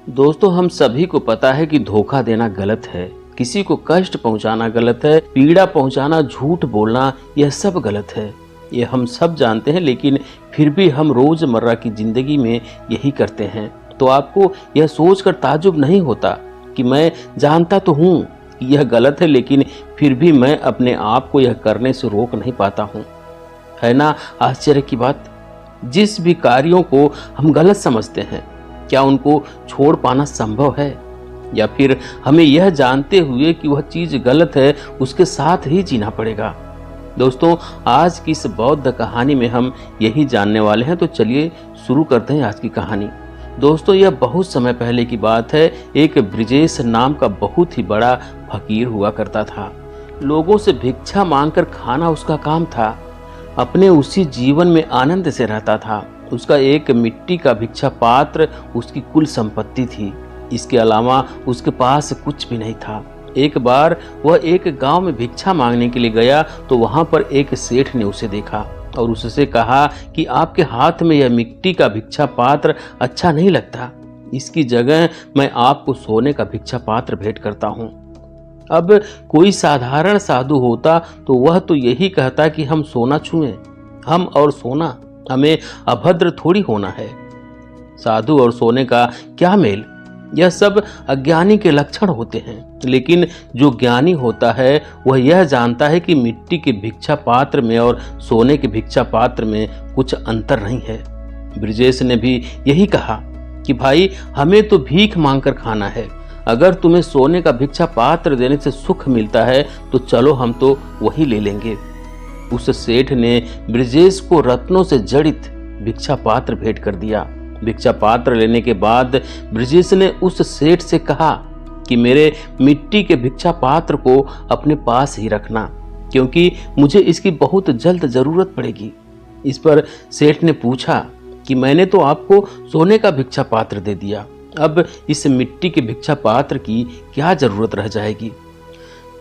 दोस्तों, हम सभी को पता है कि धोखा देना गलत है, किसी को कष्ट पहुंचाना गलत है, पीड़ा पहुंचाना, झूठ बोलना, यह सब गलत है। ये हम सब जानते हैं, लेकिन फिर भी हम रोजमर्रा की जिंदगी में यही करते हैं। तो आपको यह सोचकर ताज्जुब नहीं होता कि मैं जानता तो हूँ कि यह गलत है, लेकिन फिर भी मैं अपने आप को यह करने से रोक नहीं पाता हूँ। है ना आश्चर्य की बात? जिस भी कार्यों को हम गलत समझते हैं, क्या उनको छोड़ पाना संभव है, या फिर हमें यह जानते हुए कि वह चीज गलत है उसके साथ ही जीना पड़ेगा? दोस्तों, आज की इस बौद्ध कहानी में हम यही जानने वाले हैं। तो चलिए शुरू करते हैं आज की कहानी। दोस्तों, यह बहुत समय पहले की बात है। एक ब्रिजेश नाम का बहुत ही बड़ा फकीर हुआ करता था। लोगों से भिक्षा मांगकर खाना उसका काम था। अपने उसी जीवन में आनंद से रहता था। उसका एक मिट्टी का भिक्षा पात्र उसकी कुल संपत्ति थी। इसके अलावा उसके पास कुछ भी नहीं था। एक बार वह एक गांव में भिक्षा मांगने के लिए गया तो वहां पर एक सेठ ने उसे देखा और उससे कहा कि आपके हाथ में यह मिट्टी का भिक्षा पात्र अच्छा नहीं लगता, इसकी जगह मैं आपको सोने का भिक्षा पात्र भेंट करता हूँ। अब कोई साधारण साधु होता तो वह तो यही कहता कि हम सोना छुएं। हम और सोना, हमें अभद्र थोड़ी होना है। साधु और सोने का क्या मेल? यह सब अज्ञानी के लक्षण होते हैं। लेकिन जो ज्ञानी होता है वह यह जानता है कि मिट्टी के भिक्षा पात्र में और सोने के भिक्षा पात्र में कुछ अंतर नहीं है। ब्रिजेश ने भी यही कहा कि भाई, हमें तो भीख मांगकर खाना है। अगर तुम्हें सोने का भिक्षा पात्र देने से सुख मिलता है तो चलो, हम तो वही ले लेंगे। उस सेठ ने ब्रिजेश को रत्नों से जड़ित भिक्षा पात्र भेंट कर दिया। भिक्षा पात्र लेने के बाद ब्रिजेश ने उस सेठ से कहा कि मेरे मिट्टी के भिक्षा पात्र को अपने पास ही रखना, क्योंकि मुझे इसकी बहुत जल्द जरूरत पड़ेगी। इस पर सेठ ने पूछा कि मैंने तो आपको सोने का भिक्षा पात्र दे दिया, अब इस मिट्टी के भिक्षा पात्र की क्या जरूरत रह जाएगी?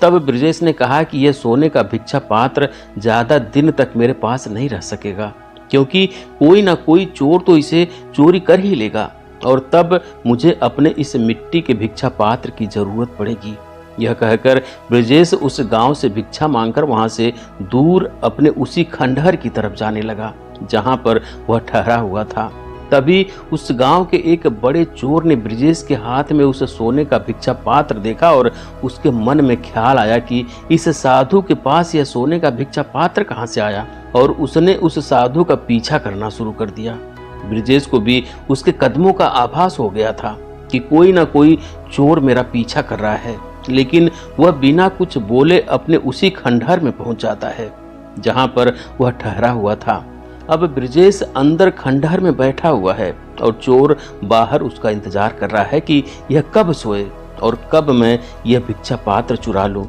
तब ब्रिजेश ने कहा कि यह सोने का भिक्षा पात्र ज्यादा दिन तक मेरे पास नहीं रह सकेगा, क्योंकि कोई ना कोई चोर तो इसे चोरी कर ही लेगा, और तब मुझे अपने इस मिट्टी के भिक्षा पात्र की जरूरत पड़ेगी। यह कहकर ब्रिजेश उस गांव से भिक्षा मांगकर वहां से दूर अपने उसी खंडहर की तरफ जाने लगा जहां पर वह ठहरा हुआ था। तभी उस गांव के एक बड़े चोर ने ब्रिजेश के हाथ में उस सोने का भिक्षा पात्र देखा और उसके मन में ख्याल आया कि इस साधु के पास यह सोने का भिक्षा पात्र कहां से आया, और उसने उस साधु का पीछा करना शुरू कर दिया। ब्रिजेश को भी उसके कदमों का आभास हो गया था कि कोई ना कोई चोर मेरा पीछा कर रहा है, लेकिन वह बिना कुछ बोले अपने उसी खंडहर में पहुंच जाता है जहां पर वह ठहरा हुआ था। अब ब्रिजेश अंदर खंडहर में बैठा हुआ है और चोर बाहर उसका इंतजार कर रहा है कि यह कब सोए और कब मैं यह भिक्षा पात्र चुरा लूं।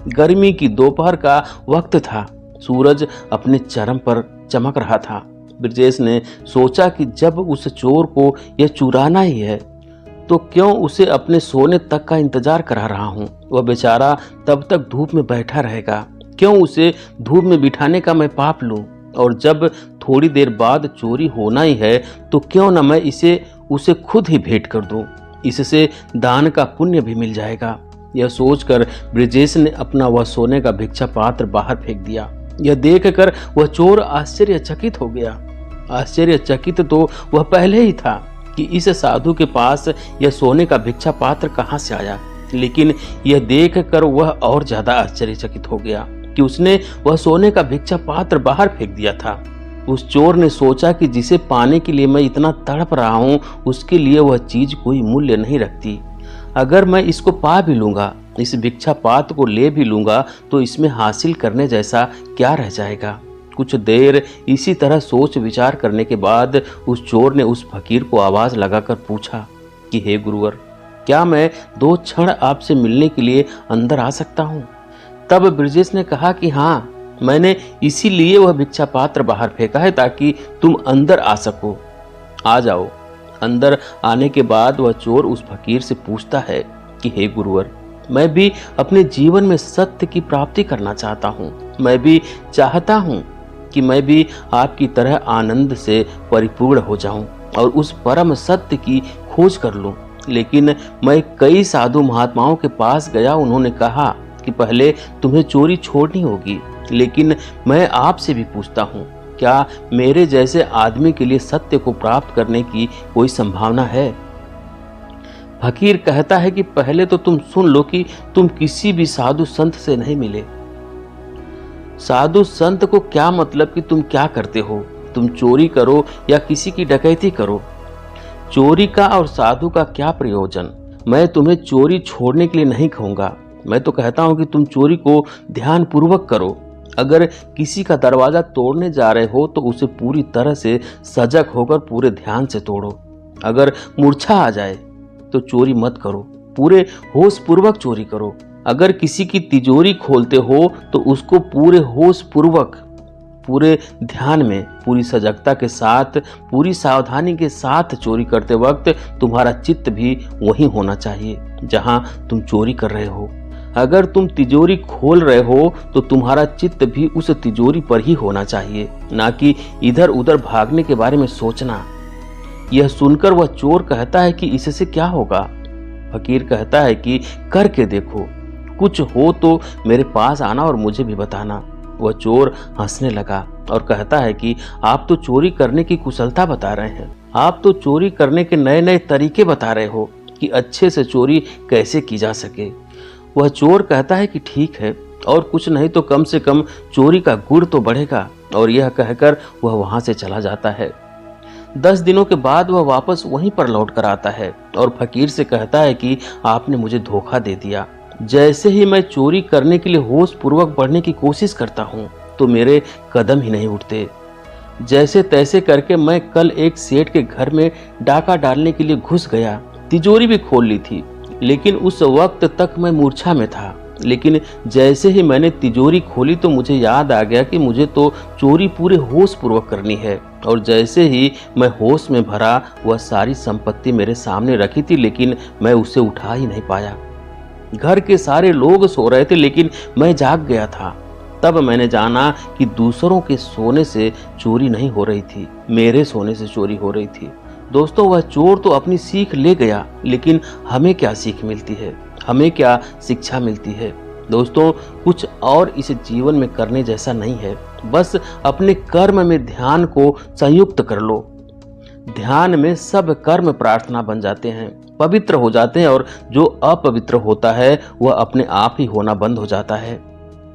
गर्मी की दोपहर का वक्त था। सूरज अपने चरम पर चमक रहा था। ब्रिजेश ने सोचा कि जब उस चोर को यह चुराना ही है तो क्यों उसे अपने सोने तक का इंतजार करा रहा हूं। वह बेचारा तब तक धूप में बैठा रहेगा, क्यों उसे धूप में बिठाने का मैं पाप लूं, और जब थोड़ी देर बाद चोरी होना ही है तो क्यों न मैं उसे खुद ही भेंट कर दूं। इससे दान का पुण्य भी मिल जाएगा। यह सोचकर ब्रिजेश ने अपना वह सोने का भिक्षा पात्र बाहर फेंक दिया। यह देखकर वह चोर आश्चर्यचकित हो गया। आश्चर्यचकित तो वह पहले ही था कि इस साधु के पास यह सोने का भिक्षा पात्र कहां से आया, लेकिन यह देखकर वह और ज्यादा आश्चर्यचकित हो गया कि उसने वह सोने का भिक्षा पात्र बाहर फेंक दिया था। उस चोर ने सोचा कि जिसे पाने के लिए मैं इतना तड़प रहा हूं, उसके लिए वह चीज कोई मूल्य नहीं रखती। अगर मैं इसको पा भी लूंगा, इस भिक्षा पात्र को ले भी लूंगा, तो इसमें हासिल करने जैसा क्या रह जाएगा। कुछ देर इसी तरह सोच विचार करने के बाद उस चोर ने उस फकीर को आवाज लगाकर पूछा कि हे गुरुवर, क्या मैं 2 क्षण आपसे मिलने के लिए अंदर आ सकता हूँ? तब ब्रिजेश ने कहा कि हाँ, मैंने इसीलिए वह भिक्षा पात्र बाहर फेंका है ताकि तुम अंदर आ सको। आ जाओ। अंदर आने के बाद वह चोर उस फकीर से पूछता है कि हे गुरुवर, मैं भी अपने जीवन में सत्य की प्राप्ति करना चाहता हूँ। मैं भी चाहता हूँ कि मैं भी आपकी तरह आनंद से परिपूर्ण हो जाऊं और उस परम सत्य की खोज कर लूं। लेकिन मैं कई साधु महात्माओं के पास गया, उन्होंने कहा कि पहले तुम्हें चोरी छोड़नी होगी। लेकिन मैं आपसे भी पूछता हूँ, क्या मेरे जैसे आदमी के लिए सत्य को प्राप्त करने की कोई संभावना है? फकीर कहता है कि पहले तो तुम सुन लो कि तुम किसी भी साधु संत से नहीं मिले। साधु संत को क्या मतलब कि तुम क्या करते हो? तुम चोरी करो या किसी की डकैती करो, चोरी का और साधु का क्या प्रयोजन? मैं तुम्हें चोरी छोड़ने के लिए नहीं कहूंगा, मैं तो कहता हूं कि तुम चोरी को ध्यान पूर्वक करो। अगर किसी का दरवाजा तोड़ने जा रहे हो तो उसे पूरी तरह से सजग होकर पूरे ध्यान से तोड़ो। अगर मूर्छा आ जाए तो चोरी मत करो, पूरे होश पूर्वक चोरी करो। अगर किसी की तिजोरी खोलते हो तो उसको पूरे होश पूर्वक, पूरे ध्यान में, पूरी सजगता के साथ, पूरी सावधानी के साथ चोरी करते वक्त तुम्हारा चित्त भी वहीं होना चाहिए जहां तुम चोरी कर रहे हो। अगर तुम तिजोरी खोल रहे हो तो तुम्हारा चित्त भी उस तिजोरी पर ही होना चाहिए, ना कि इधर उधर भागने के बारे में सोचना। यह सुनकर वह चोर कहता है कि इससे क्या होगा? फकीर कहता है कि करके देखो, कुछ हो तो मेरे पास आना और मुझे भी बताना। वह चोर हंसने लगा और कहता है कि आप तो चोरी करने की कुशलता बता रहे हैं, आप तो चोरी करने के नए नए तरीके बता रहे हो कि अच्छे से चोरी कैसे की जा सके। वह चोर कहता है कि ठीक है, और कुछ नहीं तो कम से कम चोरी का गुण तो बढ़ेगा। और यह कहकर वह वहां से चला जाता है। 10 दिनों के बाद वह वापस वहीं पर लौट कर आता है और फकीर से कहता है कि आपने मुझे धोखा दे दिया। जैसे ही मैं चोरी करने के लिए होश पूर्वक बढ़ने की कोशिश करता हूँ तो मेरे कदम ही नहीं उठते। जैसे तैसे करके मैं कल एक सेठ के घर में डाका डालने के लिए घुस गया, तिजोरी भी खोल ली थी, लेकिन उस वक्त तक मैं मूर्छा में था। लेकिन जैसे ही मैंने तिजोरी खोली तो मुझे याद आ गया कि मुझे तो चोरी पूरे होश पूर्वक करनी है। और जैसे ही मैं होश में भरा, वह सारी संपत्ति मेरे सामने रखी थी, लेकिन मैं उसे उठा ही नहीं पाया। घर के सारे लोग सो रहे थे लेकिन मैं जाग गया था। तब मैंने जाना कि दूसरों के सोने से चोरी नहीं हो रही थी, मेरे सोने से चोरी हो रही थी। दोस्तों, वह चोर तो अपनी सीख ले गया, लेकिन हमें क्या सीख मिलती है, हमें क्या शिक्षा मिलती है? दोस्तों, कुछ और इस जीवन में करने जैसा नहीं है। बस अपने कर्म में ध्यान को संयुक्त कर लो। ध्यान में सब कर्म प्रार्थना बन जाते हैं, पवित्र हो जाते हैं, और जो अपवित्र होता है वह अपने आप ही होना बंद हो जाता है।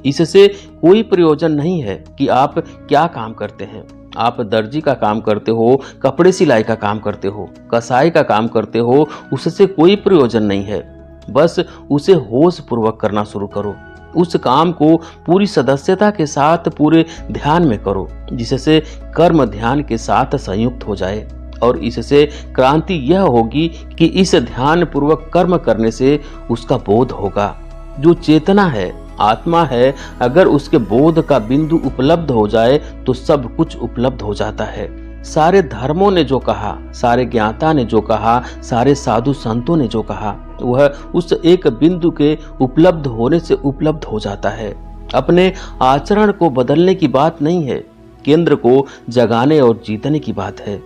इससे कोई प्रयोजन नहीं है कि आप क्या काम करते हैं। आप दर्जी का काम करते हो, कपड़े सिलाई का काम करते हो, कसाई का काम करते हो, उससे कोई प्रयोजन नहीं है। बस उसे होश पूर्वक करना शुरू करो। उस काम को पूरी सदस्यता के साथ पूरे ध्यान में करो, जिससे कर्म ध्यान के साथ संयुक्त हो जाए। और इससे क्रांति यह होगी कि इस ध्यान पूर्वक कर्म करने से उसका बोध होगा। जो चेतना है, आत्मा है, अगर उसके बोध का बिंदु उपलब्ध हो जाए तो सब कुछ उपलब्ध हो जाता है। सारे धर्मों ने जो कहा, सारे ज्ञाता ने जो कहा, सारे साधु संतों ने जो कहा, वह उस एक बिंदु के उपलब्ध होने से उपलब्ध हो जाता है। अपने आचरण को बदलने की बात नहीं है, केंद्र को जगाने और जीतने की बात है।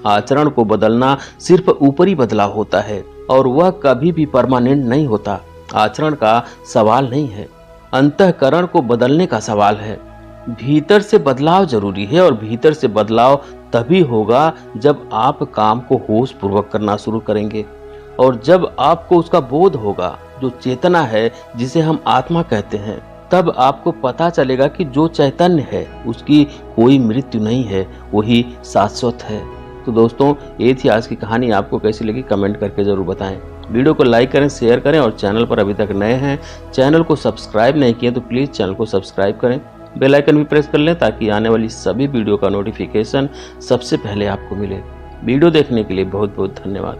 आचरण को बदलना सिर्फ ऊपरी बदलाव होता है और वह कभी भी परमानेंट नहीं होता। आचरण का सवाल नहीं है, अंतःकरण को बदलने का सवाल है। भीतर से बदलाव जरूरी है, और भीतर से बदलाव तभी होगा जब आप काम को होश पूर्वक करना शुरू करेंगे, और जब आपको उसका बोध होगा, जो चेतना है, जिसे हम आत्मा कहते हैं। तब आपको पता चलेगा कि जो चैतन्य है उसकी कोई मृत्यु नहीं है, वही शाश्वत है। तो दोस्तों, ये थी आज की कहानी। आपको कैसी लगी कमेंट करके जरूर बताएं। वीडियो को लाइक करें, शेयर करें, और चैनल पर अभी तक नए हैं, चैनल को सब्सक्राइब नहीं किए तो प्लीज़ चैनल को सब्सक्राइब करें। बेल आइकन भी प्रेस कर लें ताकि आने वाली सभी वीडियो का नोटिफिकेशन सबसे पहले आपको मिले। वीडियो देखने के लिए बहुत बहुत धन्यवाद।